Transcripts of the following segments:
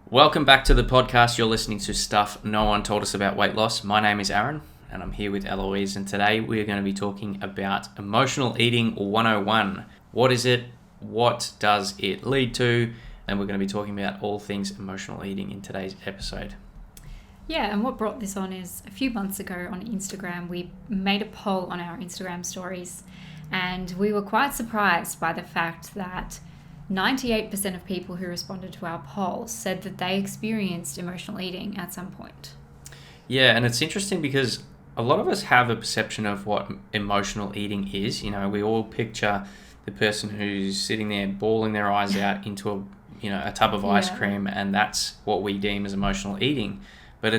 Welcome back to the podcast. You're listening to Stuff No One Told Us About Weight Loss. My name is Aaron and I'm here with Eloise, and today we are going to be talking about Emotional Eating 101. What is it? What does it lead to? And we're going to be talking about all things emotional eating in today's episode. Yeah, and what brought this on is a few months ago on Instagram, we made a poll on our Instagram stories, and we were quite surprised by the fact that 98% of people who responded to our poll said that they experienced emotional eating at some point. Yeah, and it's interesting because a lot of us have a perception of what emotional eating is. You know, we all picture the person who's sitting there bawling their eyes out into a tub of ice cream, and that's what we deem as emotional eating. But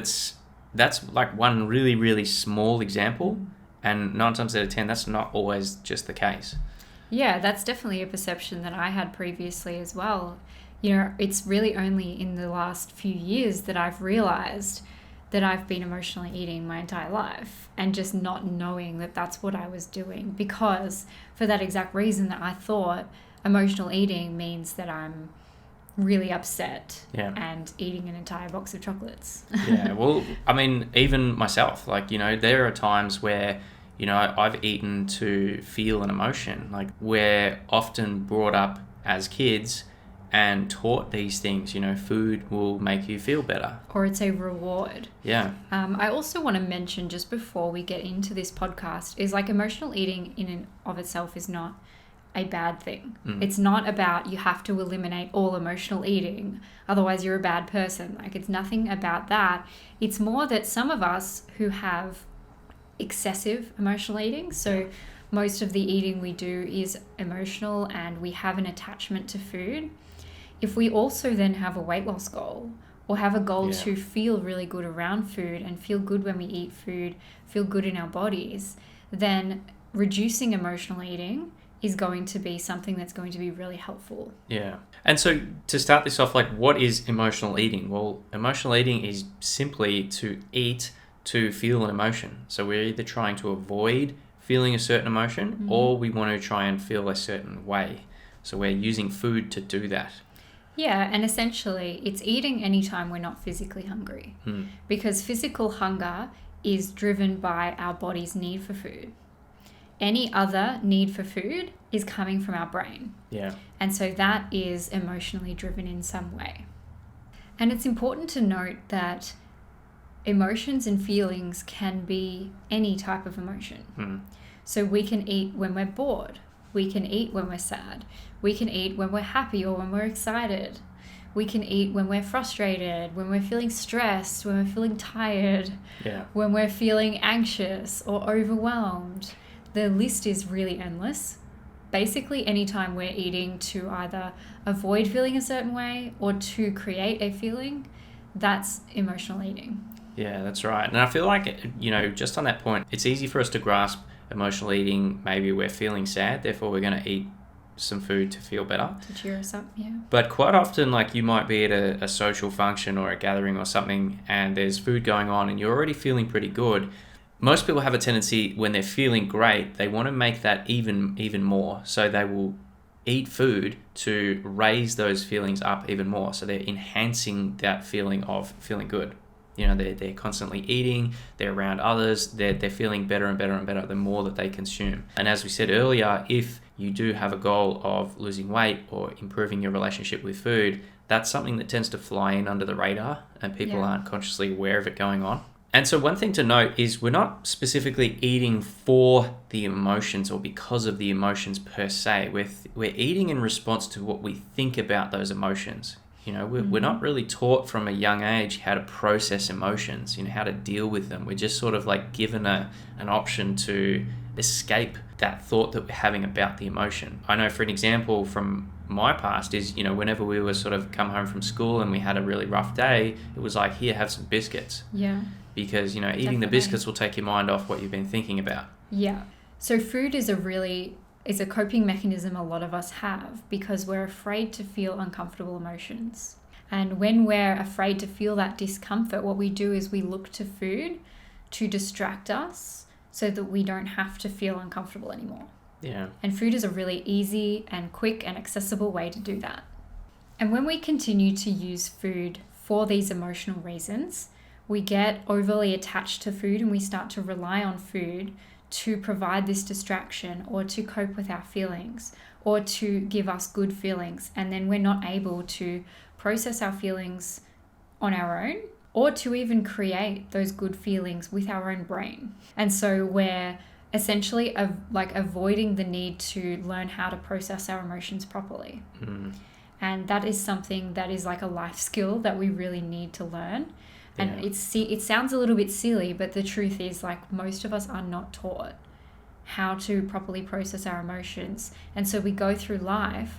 that's like one really, really small example, and 9 times out of 10, that's not always just the case. Yeah, that's definitely a perception that I had previously as well. You know, it's really only in the last few years that I've realized that I've been emotionally eating my entire life and just not knowing that that's what I was doing, because for that exact reason that I thought emotional eating means that I'm really upset and eating an entire box of chocolates. Yeah, well, I mean, even myself, there are times where I've eaten to feel an emotion. Like, we're often brought up as kids and taught these things, food will make you feel better. Or it's a reward. Yeah. I also want to mention, just before we get into this podcast, is like emotional eating in and of itself is not a bad thing. It's not about you have to eliminate all emotional eating, otherwise you're a bad person. Like, it's nothing about that. It's more that some of us who have excessive emotional eating, so most of the eating we do is emotional and we have an attachment to food. If we also then have a weight loss goal or have a goal to feel really good around food and feel good when we eat food, feel good in our bodies, then reducing emotional eating is going to be something that's going to be really helpful. Yeah. And so to start this off, like, what is emotional eating? Well, emotional eating is simply to eat to feel an emotion. So we're either trying to avoid feeling a certain emotion or we want to try and feel a certain way. So we're using food to do that. Yeah, and essentially it's eating anytime we're not physically hungry, because physical hunger is driven by our body's need for food. Any other need for food is coming from our brain. Yeah. And so that is emotionally driven in some way. And it's important to note that emotions and feelings can be any type of emotion. So we can eat when we're bored. We can eat when we're sad. We can eat when we're happy or when we're excited. We can eat when we're frustrated, when we're feeling stressed, when we're feeling tired, when we're feeling anxious or overwhelmed. The list is really endless. Basically, anytime we're eating to either avoid feeling a certain way or to create a feeling, that's emotional eating. Yeah, that's right. And I feel like, just on that point, it's easy for us to grasp emotional eating. Maybe we're feeling sad, therefore we're going to eat some food to feel better. To cheer us up, yeah. But quite often, like, you might be at a social function or a gathering or something, and there's food going on and you're already feeling pretty good. Most people have a tendency, when they're feeling great, they want to make that even more. So they will eat food to raise those feelings up even more. So they're enhancing that feeling of feeling good. They're constantly eating, they're around others, they're feeling better and better and better the more that they consume. And as we said earlier, if you do have a goal of losing weight or improving your relationship with food, that's something that tends to fly in under the radar and people aren't consciously aware of it going on. And so one thing to note is we're not specifically eating for the emotions or because of the emotions per se. We're eating in response to what we think about those emotions. We're not really taught from a young age how to process emotions, how to deal with them. We're just sort of like given an option to escape that thought that we're having about the emotion. I know, for an example from my past is, whenever we were sort of come home from school and we had a really rough day, it was like, here, have some biscuits. Yeah. Because, eating the biscuits will take your mind off what you've been thinking about. Yeah. So food is a coping mechanism a lot of us have because we're afraid to feel uncomfortable emotions. And when we're afraid to feel that discomfort, what we do is we look to food to distract us so that we don't have to feel uncomfortable anymore. Yeah. And food is a really easy and quick and accessible way to do that. And when we continue to use food for these emotional reasons, we get overly attached to food and we start to rely on food to provide this distraction or to cope with our feelings or to give us good feelings. And then we're not able to process our feelings on our own or to even create those good feelings with our own brain. And so we're essentially avoiding the need to learn how to process our emotions properly. And that is something that is like a life skill that we really need to learn. And it sounds a little bit silly, but the truth is, like, most of us are not taught how to properly process our emotions. And so we go through life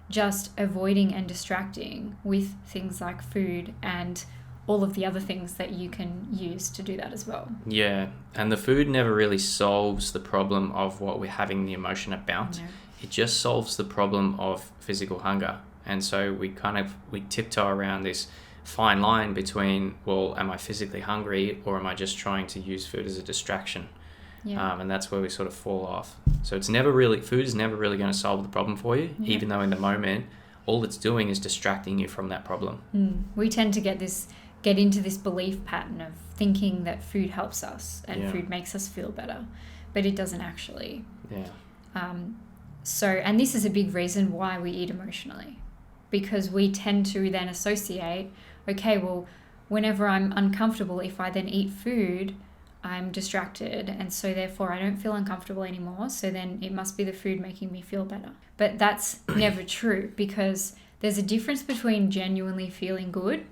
just avoiding and distracting with things like food and all of the other things that you can use to do that as well. Yeah, and the food never really solves the problem of what we're having the emotion about. No. It just solves the problem of physical hunger. And so we tiptoe around this fine line between, well, am I physically hungry or am I just trying to use food as a distraction? Yeah. And that's where we sort of fall off. So food is never really going to solve the problem for you, even though in the moment, all it's doing is distracting you from that problem. We tend to get into this belief pattern of thinking that food helps us and food makes us feel better, but it doesn't actually. Yeah. And this is a big reason why we eat emotionally, because we tend to then associate, okay, well, whenever I'm uncomfortable, if I then eat food, I'm distracted, and so therefore I don't feel uncomfortable anymore, so then it must be the food making me feel better. But that's never true, because there's a difference between genuinely feeling good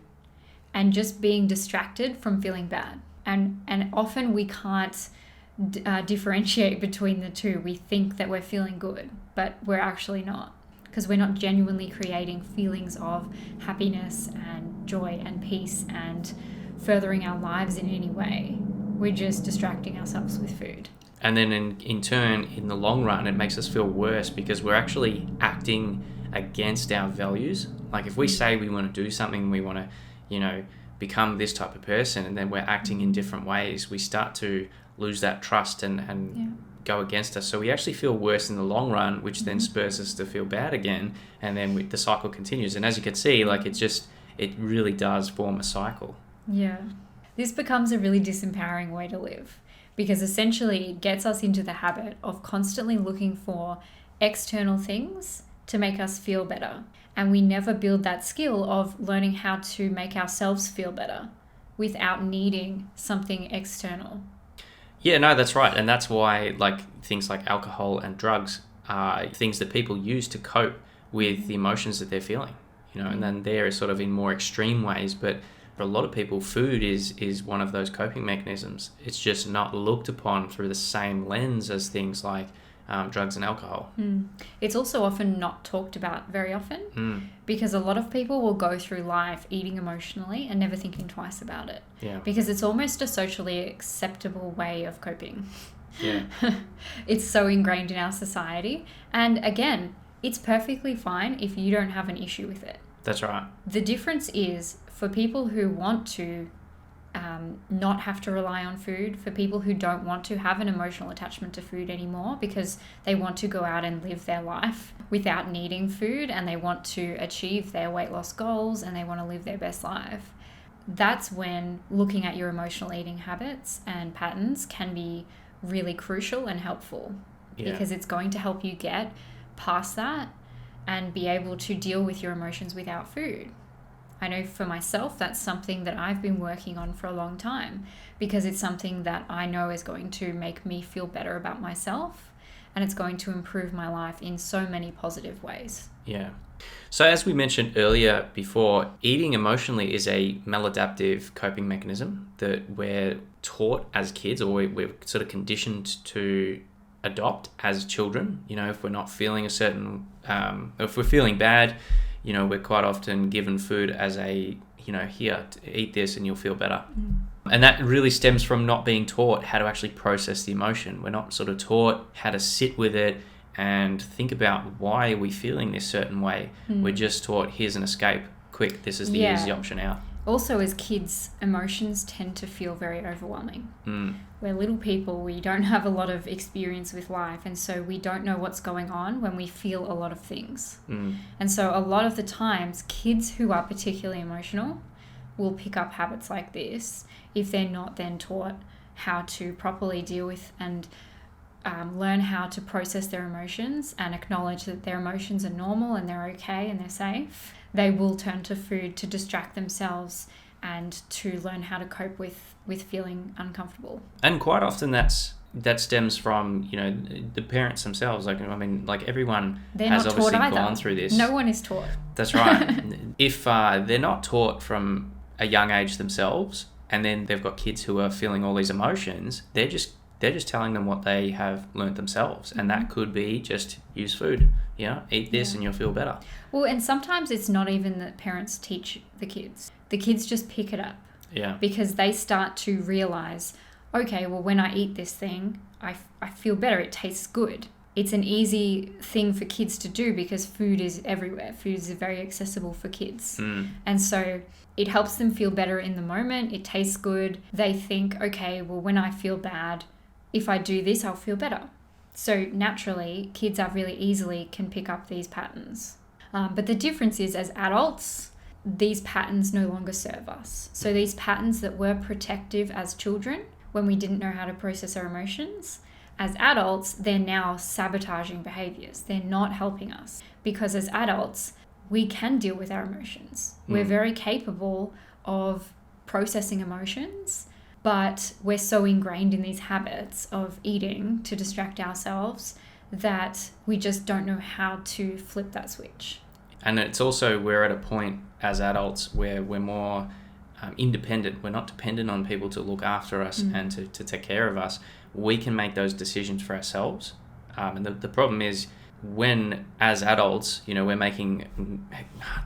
and just being distracted from feeling bad. And often we can't differentiate between the two. We think that we're feeling good, but we're actually not, because we're not genuinely creating feelings of happiness and joy and peace and furthering our lives in any way. We're just distracting ourselves with food. And then in turn, in the long run, it makes us feel worse because we're actually acting against our values. Like if we say we want to do something, we want to, become this type of person, and then we're acting in different ways, we start to lose that trust and go against us. So we actually feel worse in the long run, which then spurs us to feel bad again. And then the cycle continues. And as you can see, it really does form a cycle. Yeah. This becomes a really disempowering way to live, because essentially it gets us into the habit of constantly looking for external things to make us feel better. And we never build that skill of learning how to make ourselves feel better without needing something external. Yeah, no, that's right. And that's why things like alcohol and drugs are things that people use to cope with the emotions that they're feeling, and then they're sort of in more extreme ways. But for a lot of people, food is one of those coping mechanisms. It's just not looked upon through the same lens as things like drugs and alcohol. It's also often not talked about very often because a lot of people will go through life eating emotionally and never thinking twice about it. Yeah. Because it's almost a socially acceptable way of coping. Yeah. It's so ingrained in our society. And again, it's perfectly fine if you don't have an issue with it. That's right. The difference is for people who want to not have to rely on food, for people who don't want to have an emotional attachment to food anymore because they want to go out and live their life without needing food, and they want to achieve their weight loss goals and they want to live their best life. That's when looking at your emotional eating habits and patterns can be really crucial and helpful, because it's going to help you get past that and be able to deal with your emotions without food. I know for myself, that's something that I've been working on for a long time, because it's something that I know is going to make me feel better about myself, and it's going to improve my life in so many positive ways. Yeah. So as we mentioned earlier before, eating emotionally is a maladaptive coping mechanism that we're taught as kids, or we're sort of conditioned to adopt as children. If we're not feeling a certain, if we're feeling bad, we're quite often given food as a, here, eat this and you'll feel better. And that really stems from not being taught how to actually process the emotion. We're not sort of taught how to sit with it and think about why are we feeling this certain way. We're just taught, here's an escape, quick, this is the easy option out. Also, as kids, emotions tend to feel very overwhelming. We're little people, we don't have a lot of experience with life, and so we don't know what's going on when we feel a lot of things. And so a lot of the times, kids who are particularly emotional will pick up habits like this if they're not then taught how to properly deal with and learn how to process their emotions and acknowledge that their emotions are normal and they're okay and they're safe. They will turn to food to distract themselves and to learn how to cope with feeling uncomfortable. And quite often that stems from, the parents themselves. Like, I mean, like everyone has obviously gone through this. No one is taught. That's right. If they're not taught from a young age themselves, and then they've got kids who are feeling all these emotions, they're just telling them what they have learnt themselves. And that could be just use food, eat this and you'll feel better. Well, and sometimes it's not even that parents teach the kids. The kids just pick it up. Yeah. Because they start to realize, okay, well, when I eat this thing, I feel better. It tastes good. It's an easy thing for kids to do because food is everywhere. Food is very accessible for kids. And so it helps them feel better in the moment. It tastes good. They think, okay, well, when I feel bad, if I do this, I'll feel better. So naturally, kids are really easily can pick up these patterns. But the difference is, as adults, these patterns no longer serve us. So these patterns that were protective as children, when we didn't know how to process our emotions, as adults, they're now sabotaging behaviors. They're not helping us because as adults, we can deal with our emotions. We're very capable of processing emotions, but we're so ingrained in these habits of eating to distract ourselves that we just don't know how to flip that switch. And it's also, we're at a point as adults where we're more independent. We're not dependent on people to look after us and to take care of us. We can make those decisions for ourselves. And the problem is when, as adults, we're making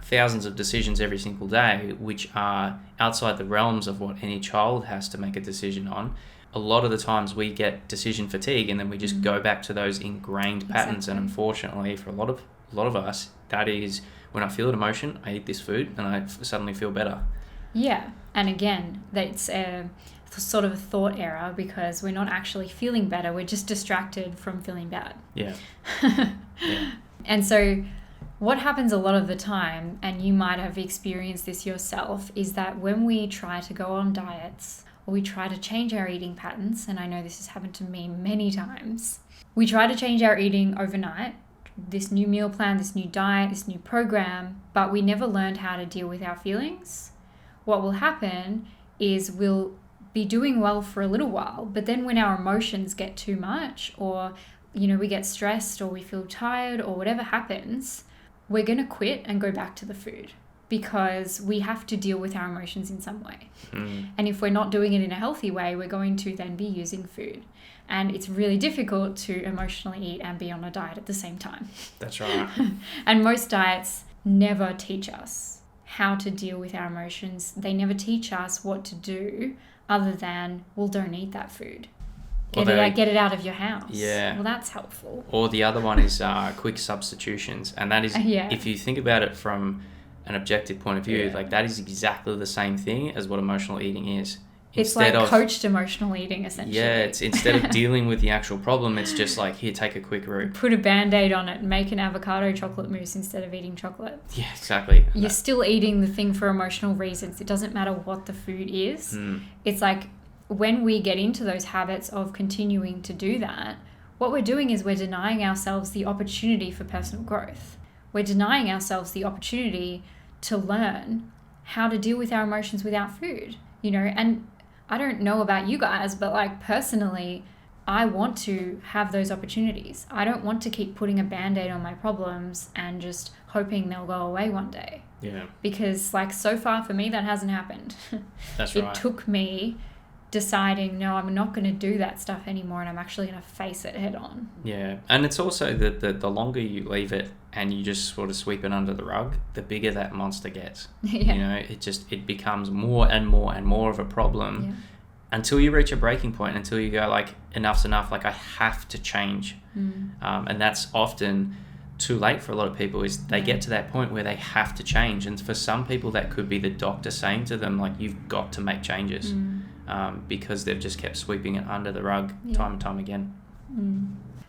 thousands of decisions every single day, which are outside the realms of what any child has to make a decision on. A lot of the times we get decision fatigue and then we just go back to those ingrained patterns. And unfortunately, for a lot of us, that is, when I feel an emotion, I eat this food and I suddenly feel better. Yeah. And again, that's a sort of a thought error because we're not actually feeling better. We're just distracted from feeling bad. Yeah. And so what happens a lot of the time, and you might have experienced this yourself, is that when we try to go on diets or we try to change our eating patterns, and I know this has happened to me many times, we try to change our eating overnight, this new meal plan, this new diet, this new program, but we never learned how to deal with our feelings. What will happen is we'll be doing well for a little while, but then when our emotions get too much or, we get stressed or we feel tired or whatever happens, we're going to quit and go back to the food because we have to deal with our emotions in some way. And if we're not doing it in a healthy way, we're going to then be using food. And it's really difficult to emotionally eat and be on a diet at the same time. That's right. And most diets never teach us how to deal with our emotions. They never teach us what to do other than, well, don't eat that food. Get it out of your house. Yeah. Well, that's helpful. Or the other one is quick substitutions. And that is, if you think about it from an objective point of view, like that is exactly the same thing as what emotional eating is. It's like coached emotional eating, essentially. Yeah, it's instead of dealing with the actual problem, it's just like, here, take a quick route. Put a Band-Aid on it and make an avocado chocolate mousse instead of eating chocolate. Yeah, exactly. You're still eating the thing for emotional reasons. It doesn't matter what the food is. It's like when we get into those habits of continuing to do that, what we're doing is we're denying ourselves the opportunity for personal growth. We're denying ourselves the opportunity to learn how to deal with our emotions without food, and I don't know about you guys, but like personally, I want to have those opportunities. I don't want to keep putting a Band-Aid on my problems and just hoping they'll go away one day. Yeah. Because like so far for me, that hasn't happened. That's right. It took me deciding, no, I'm not going to do that stuff anymore and I'm actually going to face it head on. Yeah. And it's also that the longer you leave it and you just sort of sweep it under the rug, the bigger that monster gets. Yeah. It becomes more and more and more of a problem until you reach a breaking point, until you go like, enough's enough, like I have to change. And that's often too late for a lot of people, is they get to that point where they have to change. And for some people that could be the doctor saying to them, like, you've got to make changes. Because they've just kept sweeping it under the rug time and time again.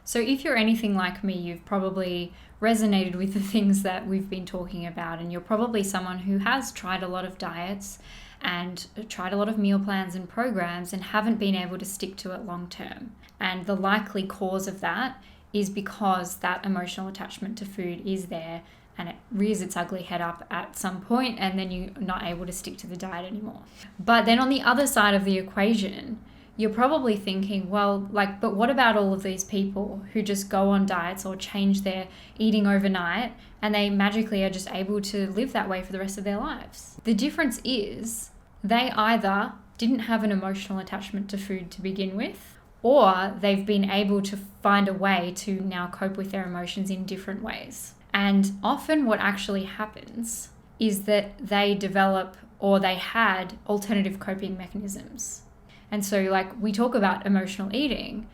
So if you're anything like me, you've probably resonated with the things that we've been talking about, and you're probably someone who has tried a lot of diets and tried a lot of meal plans and programs and haven't been able to stick to it long term. And the likely cause of that is because that emotional attachment to food is there and it rears its ugly head up at some point, and then you're not able to stick to the diet anymore. But then on the other side of the equation, you're probably thinking, well, but what about all of these people who just go on diets or change their eating overnight and they magically are just able to live that way for the rest of their lives? The difference is they either didn't have an emotional attachment to food to begin with, or they've been able to find a way to now cope with their emotions in different ways. And often what actually happens is that they develop or they had alternative coping mechanisms. And so we talk about emotional eating,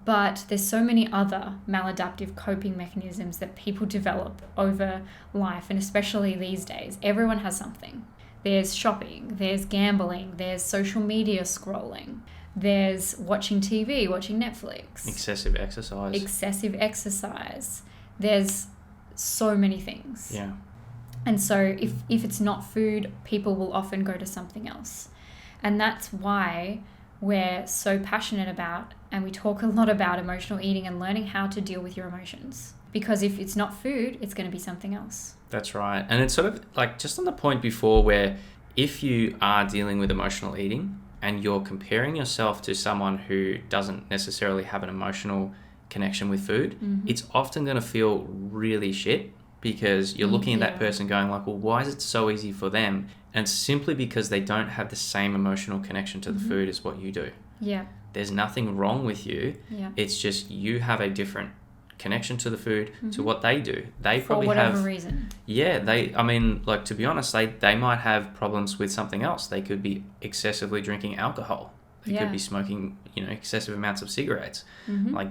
but there's so many other maladaptive coping mechanisms that people develop over life, and especially these days. Everyone has something. There's shopping, there's gambling, there's social media scrolling, there's watching TV, watching Netflix. Excessive exercise. There's so many things. Yeah. And so if it's not food, people will often go to something else. And that's why we're so passionate about, and we talk a lot about emotional eating and learning how to deal with your emotions. Because if it's not food, it's going to be something else. That's right. And it's sort of just on the point before where if you are dealing with emotional eating and you're comparing yourself to someone who doesn't necessarily have an emotional connection with food, it's often going to feel really shit because you're looking at that person going well, why is it so easy for them? And it's simply because they don't have the same emotional connection to the food as what you do. Yeah. There's nothing wrong with you. Yeah. It's just you have a different connection to the food to what they do. They probably for whatever have reason. Yeah, to be honest, they might have problems with something else. They could be excessively drinking alcohol. They could be smoking, excessive amounts of cigarettes.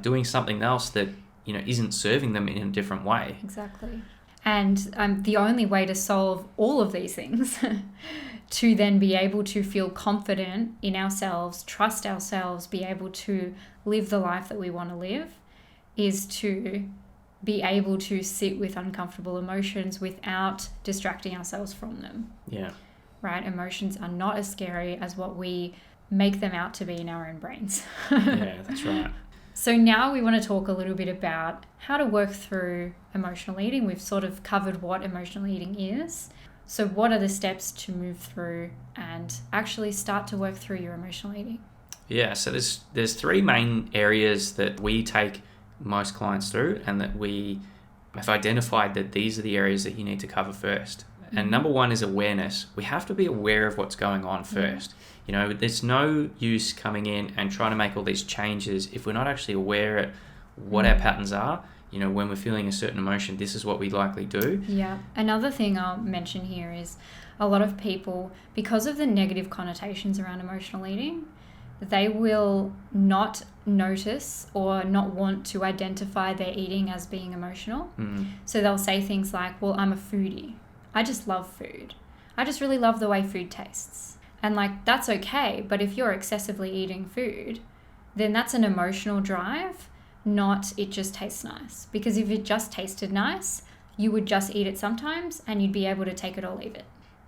Doing something else that, isn't serving them in a different way. Exactly. And the only way to solve all of these things to then be able to feel confident in ourselves, trust ourselves, be able to live the life that we want to live, is to be able to sit with uncomfortable emotions without distracting ourselves from them. Yeah. Right? Emotions are not as scary as what we make them out to be in our own brains. Yeah, that's right. So now we want to talk a little bit about how to work through emotional eating. We've sort of covered what emotional eating is. So what are the steps to move through and actually start to work through your emotional eating? Yeah, so there's three main areas that we take most clients through, and that we have identified that these are the areas that you need to cover first. And number one is awareness. We have to be aware of what's going on first. There's no use coming in and trying to make all these changes if we're not actually aware of what our patterns are. When we're feeling a certain emotion, this is what we likely do. Yeah. Another thing I'll mention here is a lot of people, because of the negative connotations around emotional eating, they will not notice or not want to identify their eating as being emotional. So they'll say things like, well, I'm a foodie. I just love food. I just really love the way food tastes. And that's okay. But if you're excessively eating food, then that's an emotional drive, not it just tastes nice. Because if it just tasted nice, you would just eat it sometimes and you'd be able to take it or leave it.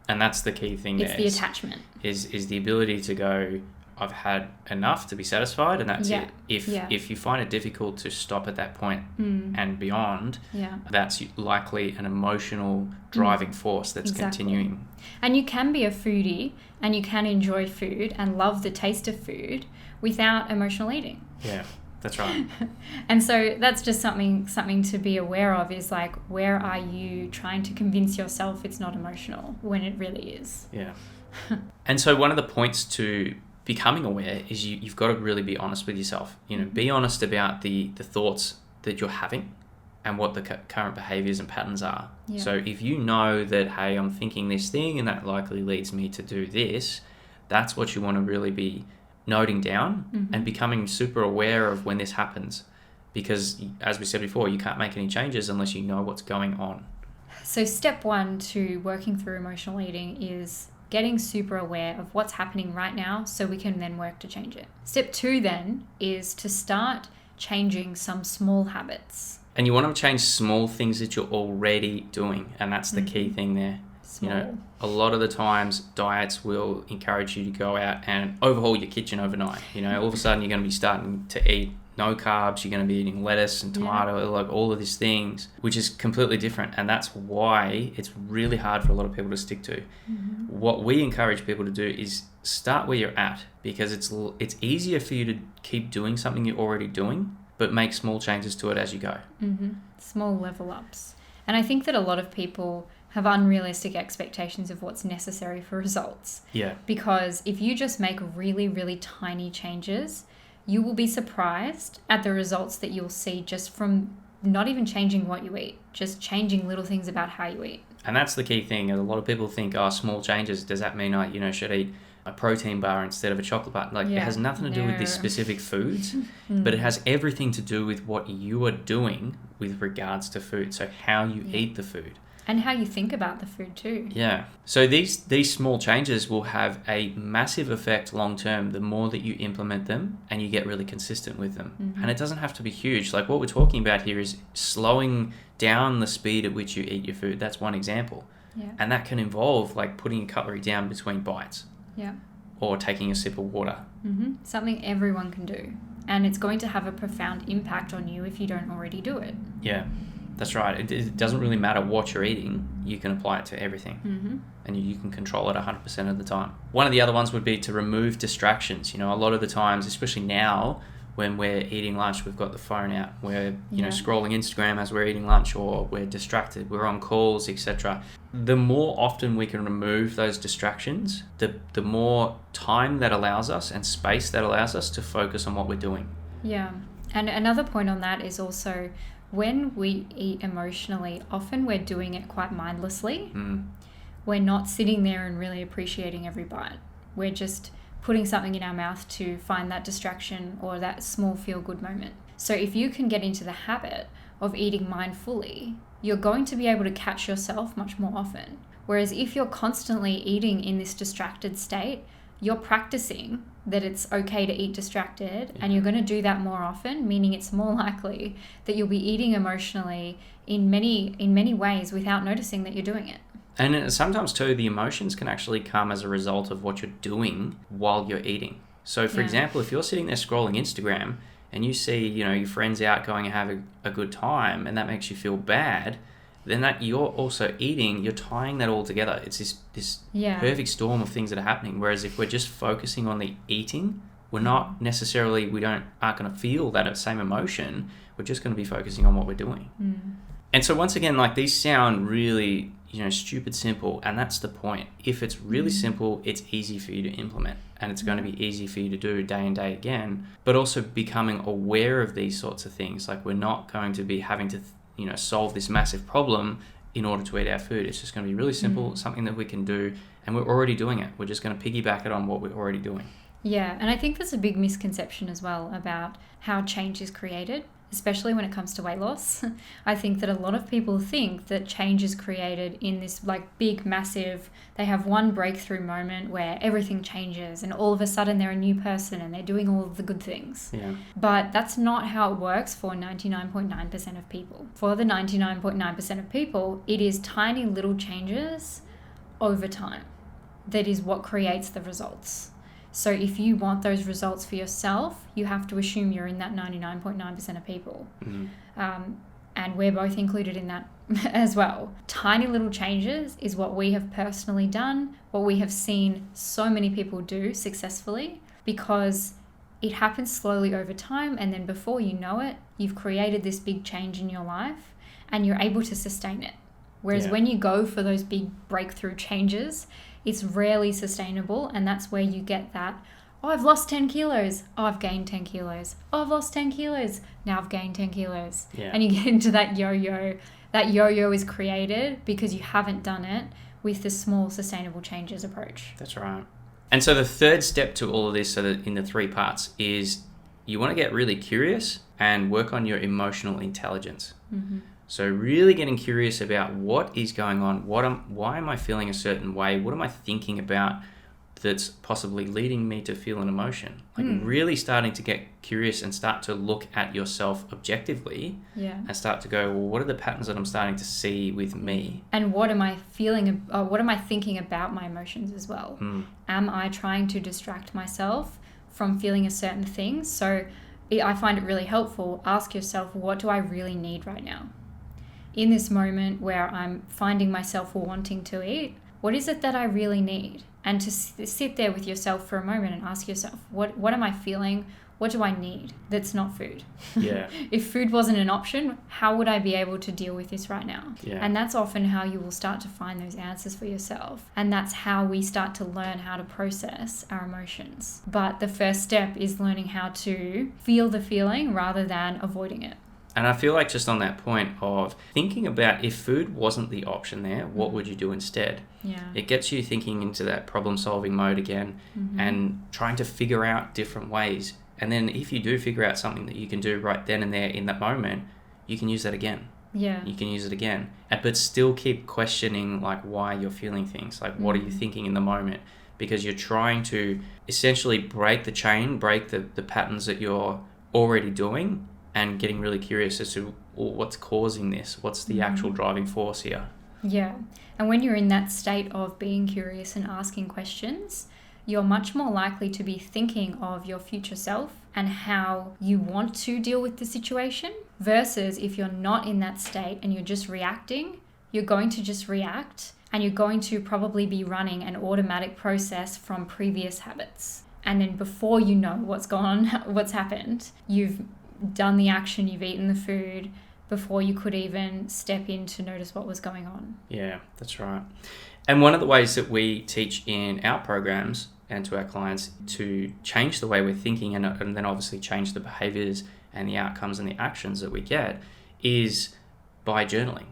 And that's the key thing. It's the attachment. Is the ability to go, I've had enough to be satisfied, and that's it. If you find it difficult to stop at that point and beyond, that's likely an emotional driving force that's continuing. And you can be a foodie and you can enjoy food and love the taste of food without emotional eating. Yeah, that's right. And so that's just something to be aware of, is where are you trying to convince yourself it's not emotional when it really is? Yeah. And so one of the points to becoming aware is you've got to really be honest with yourself. Be honest about the thoughts that you're having and what the current behaviors and patterns are. Yeah. So if you know that, hey, I'm thinking this thing and that likely leads me to do this, that's what you want to really be noting down and becoming super aware of when this happens. Because as we said before, you can't make any changes unless you know what's going on. So step one to working through emotional eating is getting super aware of what's happening right now so we can then work to change it. Step two then is to start changing some small habits. And you want to change small things that you're already doing. And that's the key thing there. Small. You know, a lot of the times diets will encourage you to go out and overhaul your kitchen overnight. You know, all of a sudden you're going to be starting to eat no carbs, you're going to be eating lettuce and tomato, like all of these things, which is completely different. And that's why it's really hard for a lot of people to stick to. What we encourage people to do is start where you're at, because it's easier for you to keep doing something you're already doing, but make small changes to it as you go. Small level ups. And I think that a lot of people have unrealistic expectations of what's necessary for results. Yeah. Because if you just make really, really tiny changes, you will be surprised at the results that you'll see just from not even changing what you eat, just changing little things about how you eat. And that's the key thing. A lot of people think, small changes, does that mean I, should eat a protein bar instead of a chocolate bar? Like, it has nothing to do with these specific foods, but it has everything to do with what you are doing with regards to food. So how you eat the food. And how you think about the food too. Yeah. So these small changes will have a massive effect long term the more that you implement them and you get really consistent with them. And it doesn't have to be huge. Like what we're talking about here is slowing down the speed at which you eat your food. That's one example. Yeah. And that can involve like putting your cutlery down between bites. Yeah. Or taking a sip of water. Something everyone can do. And it's going to have a profound impact on you if you don't already do it. Yeah. That's right. It doesn't really matter what you're eating. You can apply it to everything. And you can control it 100% of the time. One of the other ones would be to remove distractions. You know, a lot of the times, especially now when we're eating lunch, we've got the phone out. We're, scrolling Instagram as we're eating lunch, or we're distracted. We're on calls, etc. The more often we can remove those distractions, the more time that allows us and space that allows us to focus on what we're doing. Yeah. And another point on that is also, when we eat emotionally, often we're doing it quite mindlessly. We're not sitting there and really appreciating every bite. We're just putting something in our mouth to find that distraction or that small feel-good moment. So if you can get into the habit of eating mindfully, you're going to be able to catch yourself much more often. Whereas if you're constantly eating in this distracted state, you're practicing that it's okay to eat distracted, and you're going to do that more often, meaning it's more likely that you'll be eating emotionally in many ways without noticing that you're doing it. And sometimes too, the emotions can actually come as a result of what you're doing while you're eating. So for example, if you're sitting there scrolling Instagram and you see, your friends out going and having a good time, and that makes you feel bad, then that you're also eating, you're tying that all together. It's this perfect storm of things that are happening. Whereas if we're just focusing on the eating, we're not necessarily, aren't going to feel that same emotion. We're just going to be focusing on what we're doing. And so once again, like, these sound really, stupid simple, and that's the point. If it's really simple, it's easy for you to implement, and it's going to be easy for you to do day and day again. But also becoming aware of these sorts of things. Like, we're not going to be having to solve this massive problem in order to eat our food. It's just going to be really simple, something that we can do, and we're already doing it. We're just going to piggyback it on what we're already doing. Yeah, and I think there's a big misconception as well about how change is created, especially when it comes to weight loss. I think that a lot of people think that change is created in this big, massive, they have one breakthrough moment where everything changes and all of a sudden they're a new person and they're doing all of the good things. Yeah. But that's not how it works for 99.9% of people. For the 99.9% of people, it is tiny little changes over time that is what creates the results. So if you want those results for yourself, you have to assume you're in that 99.9% of people. And we're both included in that as well. Tiny little changes is what we have personally done, what we have seen so many people do successfully, because it happens slowly over time, and then before you know it, you've created this big change in your life and you're able to sustain it. Whereas when you go for those big breakthrough changes, it's rarely sustainable, and that's where you get that, I've lost 10 kilos. I've gained 10 kilos. I've lost 10 kilos. Now I've gained 10 kilos. Yeah. And you get into that yo-yo. That yo-yo is created because you haven't done it with the small sustainable changes approach. That's right. And so the third step to all of this, so that in the 3 parts, is you want to get really curious and work on your emotional intelligence. So really getting curious about what is going on, why am I feeling a certain way, what am I thinking about, that's possibly leading me to feel an emotion? Like really starting to get curious and start to look at yourself objectively and start to go, well, what are the patterns that I'm starting to see with me? And what am I feeling, what am I thinking about my emotions as well? Am I trying to distract myself from feeling a certain thing? So I find it really helpful. Ask yourself, what do I really need right now? In this moment where I'm finding myself wanting to eat, what is it that I really need? And to sit there with yourself for a moment and ask yourself, what am I feeling? What do I need that's not food? Yeah. If food wasn't an option, how would I be able to deal with this right now? Yeah. And that's often how you will start to find those answers for yourself. And that's how we start to learn how to process our emotions. But the first step is learning how to feel the feeling rather than avoiding it. And I feel like just on that point of thinking about if food wasn't the option there, what would you do instead? Yeah. It gets you thinking into that problem-solving mode again and trying to figure out different ways. And then if you do figure out something that you can do right then and there in that moment, you can use that again. Yeah. You can use it again. But still keep questioning like why you're feeling things. Like what are you thinking in the moment? Because you're trying to essentially break the chain, break the patterns that you're already doing, and getting really curious as to what's causing this. What's the actual driving force here? Yeah. And when you're in that state of being curious and asking questions, you're much more likely to be thinking of your future self and how you want to deal with the situation, versus if you're not in that state and you're just reacting, you're going to just react and you're going to probably be running an automatic process from previous habits. And then before you know what's happened, you've done the action, you've eaten the food before you could even step in to notice what was going on. Yeah, that's right. And one of the ways that we teach in our programs and to our clients to change the way we're thinking and then obviously change the behaviors and the outcomes and the actions that we get is by journaling.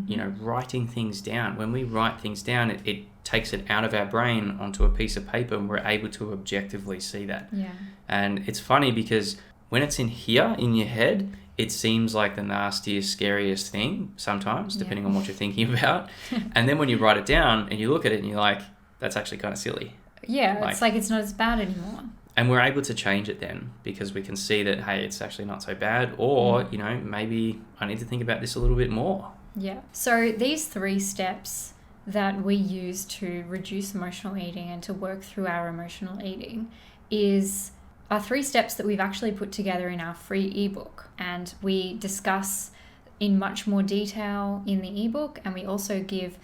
You know, writing things down. When we write things down, it takes it out of our brain onto a piece of paper and we're able to objectively see that. Yeah. And it's funny because when it's in here, in your head, it seems like the nastiest, scariest thing sometimes, depending on what you're thinking about. And then when you write it down and you look at it and you're like, that's actually kind of silly. Yeah, it's like it's not as bad anymore. And we're able to change it then because we can see that, hey, it's actually not so bad. Or, you know, maybe I need to think about this a little bit more. Yeah. So these 3 steps that we use to reduce emotional eating and to work through our emotional eating are 3 steps that we've actually put together in our free ebook, and we discuss in much more detail in the ebook, and we also give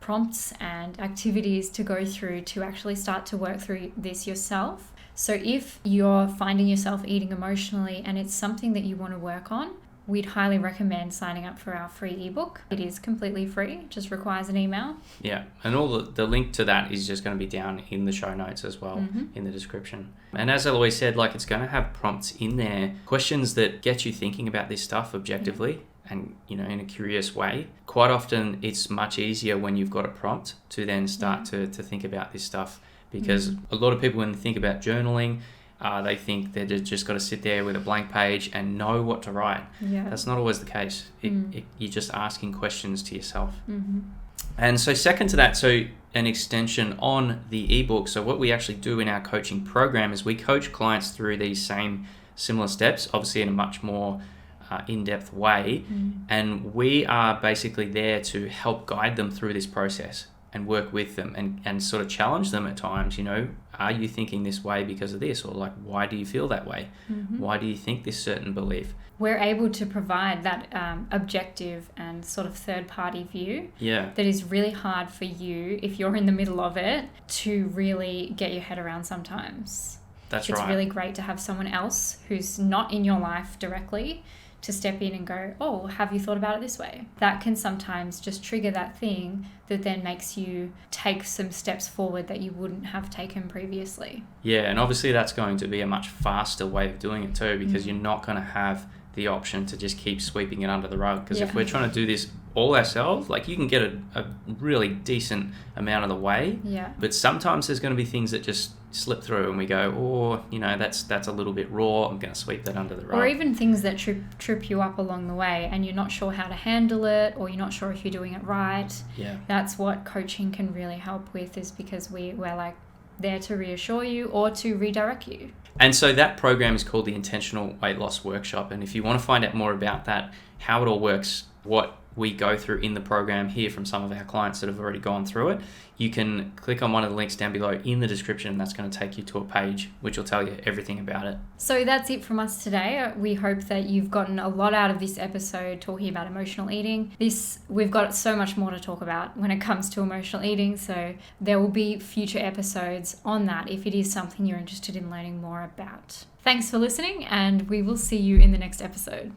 prompts and activities to go through to actually start to work through this yourself. So if you're finding yourself eating emotionally and it's something that you want to work on, we'd highly recommend signing up for our free ebook. It is completely free, it just requires an email. Yeah, and all the link to that is just going to be down in the show notes as well, in the description. And as Eloise said, like it's going to have prompts in there, questions that get you thinking about this stuff objectively and, you know, in a curious way. Quite often it's much easier when you've got a prompt to then start to think about this stuff, because a lot of people, when they think about journaling, they think they're just got to sit there with a blank page and know what to write. Yeah. That's not always the case. You're just asking questions to yourself. And so second to that, so an extension on the ebook. So what we actually do in our coaching program is we coach clients through these same similar steps, obviously in a much more in-depth way. And we are basically there to help guide them through this process and work with them and sort of challenge them at times, you know, are you thinking this way because of this? Or like, why do you feel that way? Why do you think this certain belief? We're able to provide that objective and sort of third-party view that is really hard for you, if you're in the middle of it, to really get your head around sometimes. It's really great to have someone else who's not in your life directly to step in and go, oh, have you thought about it this way? That can sometimes just trigger that thing that then makes you take some steps forward that you wouldn't have taken previously. Yeah, and obviously that's going to be a much faster way of doing it too, because you're not going to have the option to just keep sweeping it under the rug. Because if we're trying to do this all ourselves, like you can get a really decent amount of the way, but sometimes there's going to be things that just slip through and we go, oh, you know, that's a little bit raw, I'm going to sweep that under the rug. Or even things that trip you up along the way and you're not sure how to handle it, or you're not sure if you're doing it right. That's what coaching can really help with, is because we're like, there to reassure you or to redirect you. And so that program is called the Intentional Weight Loss Workshop. And if you want to find out more about that, how it all works, what we go through in the program, hear from some of our clients that have already gone through it, you can click on one of the links down below in the description. That's going to take you to a page which will tell you everything about it. So that's it from us today. We hope that you've gotten a lot out of this episode talking about emotional eating. We've got so much more to talk about when it comes to emotional eating. So there will be future episodes on that if it is something you're interested in learning more about. Thanks for listening, and we will see you in the next episode.